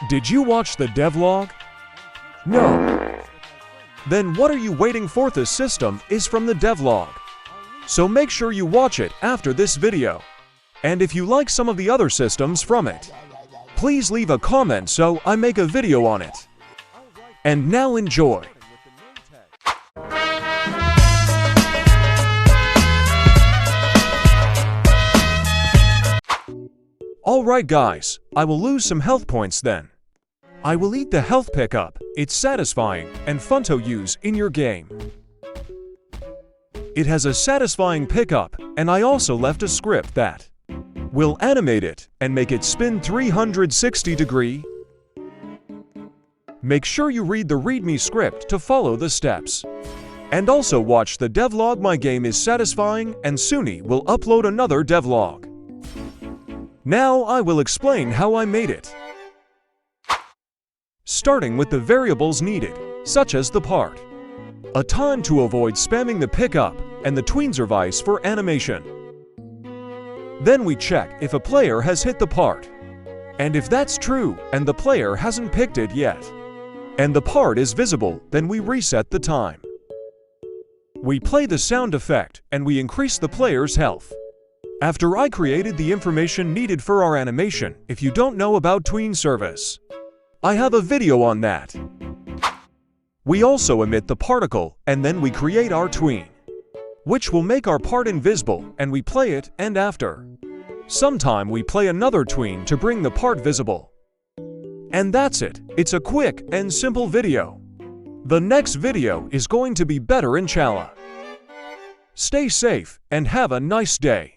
Did you watch the devlog? No. Then what are you waiting for? This system is from the devlog. So make sure you watch it after this video. And if you like some of the other systems from it, please leave a comment so I make a video on it. And now enjoy. Alright guys, I will lose some health points then. I will eat the health pickup. It's satisfying and fun to use in your game. It has a satisfying pickup, and I also left a script that will animate it and make it spin 360 degrees. Make sure you read the README script to follow the steps. And also watch the devlog. My game is satisfying and soon will upload another devlog. Now I will explain how I made it. Starting with the variables needed, such as the part, a time to avoid spamming the pickup, and the tweener vice for animation. Then we check if a player has hit the part. And if that's true and the player hasn't picked it yet, and the part is visible, then we reset the time. We play the sound effect and we increase the player's health. After I created the information needed for our animation, if you don't know about tween service, I have a video on that. We also emit the particle and then we create our tween, which will make our part invisible, and we play it, and after sometime we play another tween to bring the part visible. And that's it. It's a quick and simple video. The next video is going to be better inshallah. Stay safe and have a nice day.